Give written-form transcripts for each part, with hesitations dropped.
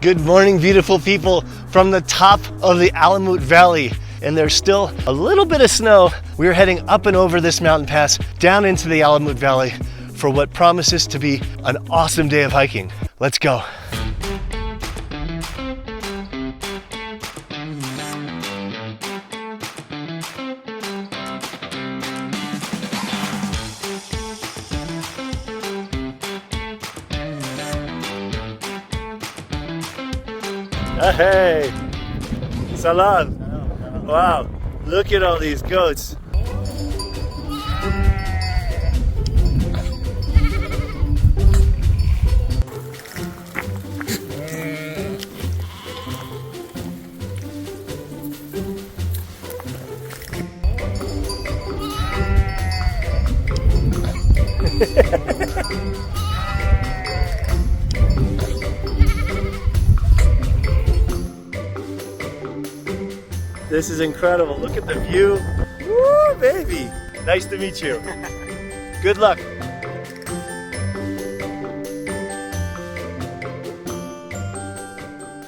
Good morning, beautiful people, from the top of the Alamut Valley. And there's still a little bit of snow. We're heading up and over this mountain pass down into the Alamut Valley for what promises to be an awesome day of hiking. Let's go. Hey, salam. Wow, look at all these goats. This is incredible. Look at the view. Woo, baby. Nice to meet you. Good luck.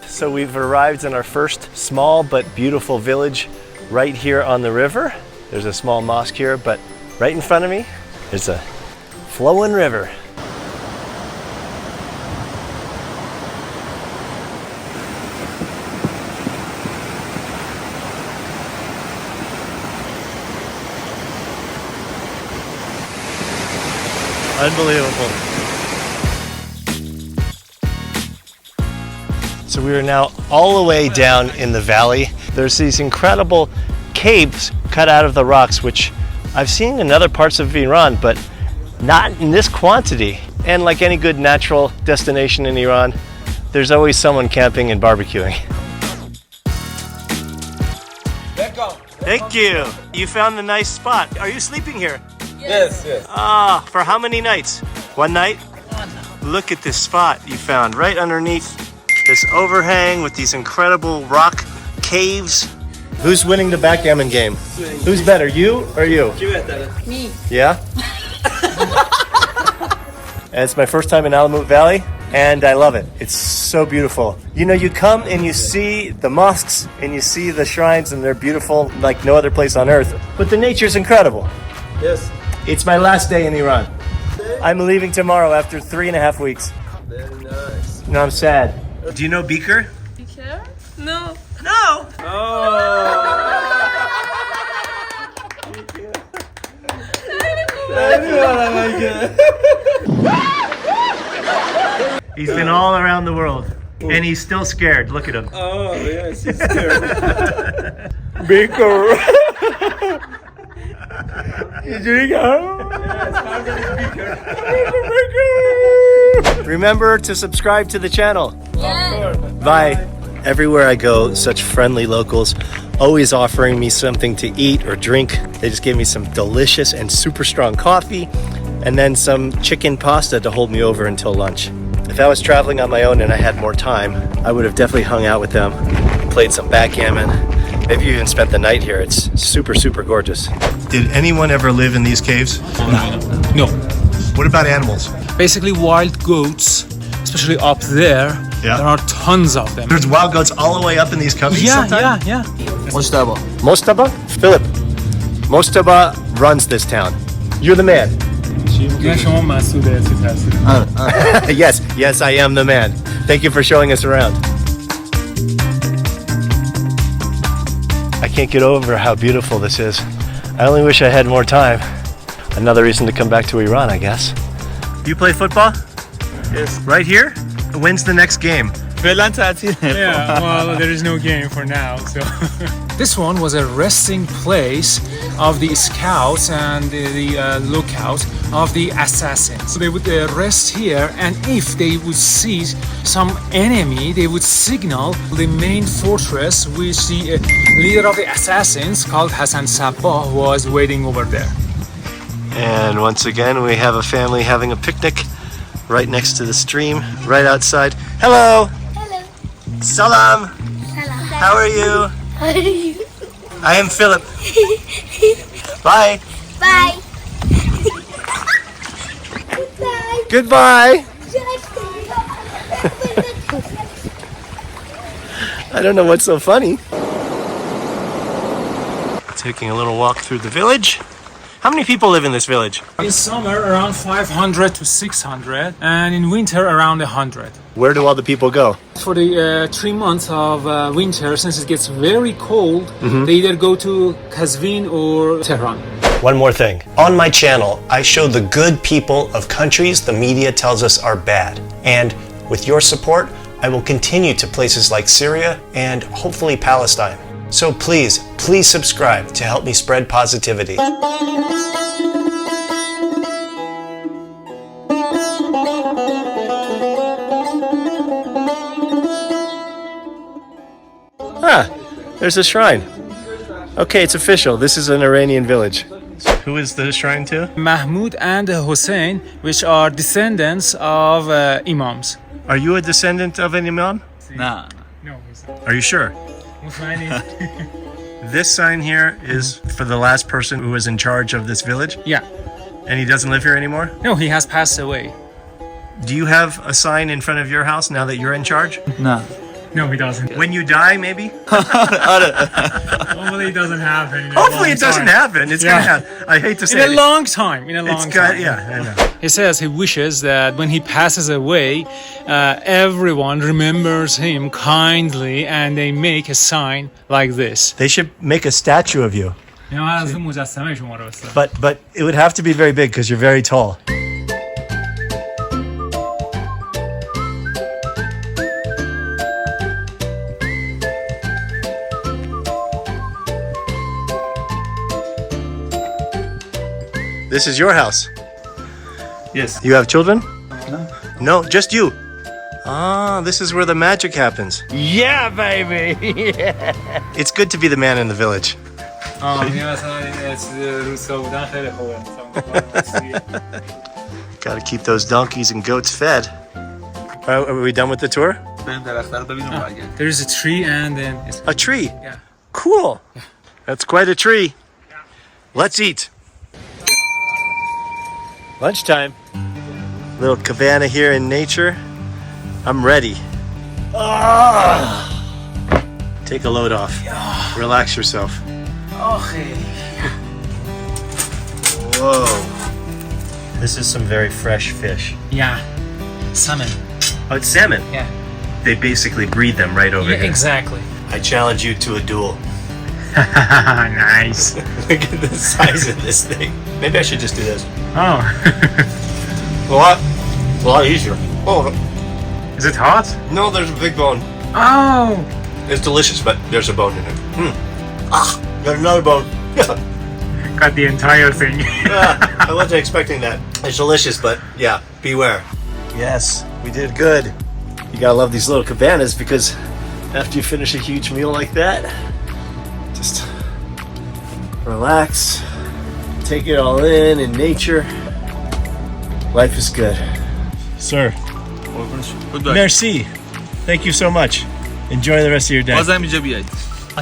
So we've arrived in our first small but beautiful village right here on the river. There's a small mosque here, but right in front of me, there's a flowing river. Unbelievable. So we are now all the way down in the valley. There's these incredible caves cut out of the rocks, which I've seen in other parts of Iran, but not in this quantity. And like any good natural destination in Iran, there's always someone camping and barbecuing. Thank you. You found a nice spot. Are you sleeping here? Yes, yes. Ah, for how many nights? One night? Look at this spot you found right underneath this overhang with these incredible rock caves. Who's winning the backgammon game? Who's better, you or you? Me. Yeah? And it's my first time in Alamut Valley, and I love it. It's so beautiful. You know, you come and you see the mosques and you see the shrines, and they're beautiful like no other place on earth. But the nature's incredible. Yes. It's my last day in Iran. I'm leaving tomorrow after 3.5 weeks. Very nice. No, I'm sad. Do you know Beaker? Beaker? No. No! He's been all around the world, and he's still scared. Look at him. Oh, yes, he's scared. Beaker. Remember to subscribe to the channel. Yeah. Bye. Everywhere I go, such friendly locals, always offering me something to eat or drink. They just gave me some delicious and super strong coffee, and then some chicken pasta to hold me over until lunch. If I was traveling on my own and I had more time, I would have definitely hung out with them, played some backgammon, maybe even spent the night here. It's super, super gorgeous. Did anyone ever live in these caves? No. What about animals? Basically wild goats, especially up there. Yeah. There are tons of them. There's wild goats all the way up in these coveys sometimes? Yeah. Mostaba? Philip. Mostaba runs this town. You're the man. Yes, I am the man. Thank you for showing us around. I can't get over how beautiful this is. I only wish I had more time. Another reason to come back to Iran, I guess. You play football? Yes. Right here? When's the next game? Yeah, well, there is no game for now, so. This one was a resting place of the scouts and the lookout of the assassins. So they would rest here, and if they would see some enemy, they would signal the main fortress, which the leader of the assassins, called Hassan Sabbah, was waiting over there. And once again, we have a family having a picnic right next to the stream, right outside. Hello! Hello. Salam! Hello. How are you? How are you? I am Philip. Bye! Bye. Goodbye. Goodbye! I don't know what's so funny. Taking a little walk through the village. How many people live in this village? In summer, around 500 to 600, and in winter, around 100. Where do all the people go? For the 3 months of winter, since it gets very cold, they either go to Qazvin or Tehran. One more thing. On my channel, I show the good people of countries the media tells us are bad. And with your support, I will continue to places like Syria and hopefully Palestine. So please subscribe to help me spread positivity. Ah, there's a shrine. Okay, it's official. This is an Iranian village. Who is the shrine to? Mahmoud and Hussein, which are descendants of imams. Are you a descendant of an imam? Nah. No, he's Are you sure? not. This sign here is for the last person who was in charge of this village, Yeah. and he doesn't live here anymore? No, he has passed away. Do you have a sign in front of your house now that you're in charge? Nah. No, he doesn't. When you die, maybe? Hopefully it doesn't happen. Hopefully it doesn't happen. It's gonna happen. I hate to say In a it. long time. In a long It's time. got, yeah, I know. He says he wishes that when he passes away, everyone remembers him kindly and they make a sign like this. They should make a statue of you. But it would have to be very big because you're very tall. This is your house. Yes. You have children? No. No, just you. Ah, this is where the magic happens. Yeah, baby. It's good to be the man in the village. Gotta keep those donkeys and goats fed. Are we done with the tour? There is a tree and then it's A tree. Yeah. Cool. That's quite a tree. Let's eat. Lunchtime. Little cabana here in nature. I'm ready. Take a load off. Relax yourself. Whoa. This is some very fresh fish. yeah, salmon. Oh, it's salmon. Yeah. They basically breed them right over Yeah, here. exactly. I challenge you to a duel. Nice. Look at the size of this thing. Maybe I should just do this. Oh, A lot easier. Oh, is it hot? no, there's a big bone. Oh, It's delicious, but there's a bone in it. Got another bone. got the entire thing. I wasn't expecting that. It's delicious, but yeah, beware. Yes, we did good. You gotta love these little cabanas because after you finish a huge meal like that, just relax, take it all in nature. Life is good. Sir, merci. Thank you so much. Enjoy the rest of your day.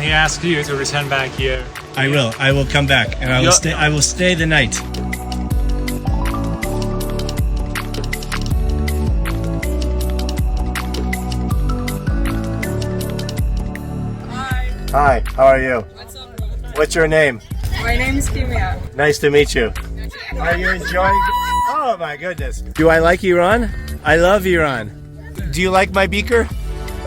He asked you to return back here. I will. I will come back, and I will stay. I will stay the night. Hi. How are you? What's your name? My name is Kimia. Nice to meet you. Are you enjoying? Oh my goodness. Do I like Iran? I love Iran. Do you like my beaker?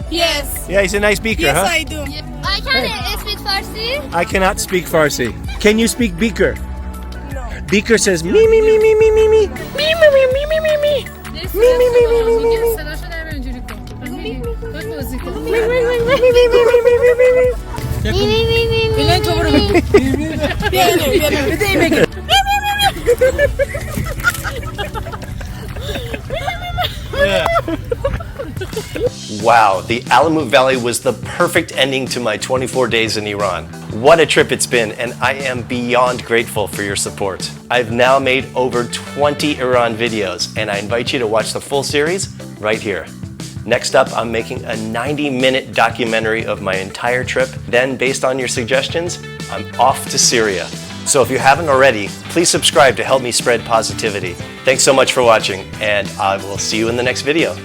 Yes. Yeah, he's a nice beaker, Yes, huh? I do. I can speak Farsi. I cannot speak Farsi. Can you speak beaker? No. Beaker says me me me me me me me me me me me me me me. Bülent olur mu? Bir de yemek. Wow, the Alamut Valley was the perfect ending to my 24 days in Iran. What a trip it's been, and I am beyond grateful for your support. I've now made over 20 Iran videos, and I invite you to watch the full series right here. Next up, I'm making a 90-minute documentary of my entire trip. Then, based on your suggestions, I'm off to Syria. So if you haven't already, please subscribe to help me spread positivity. Thanks so much for watching, and I will see you in the next video.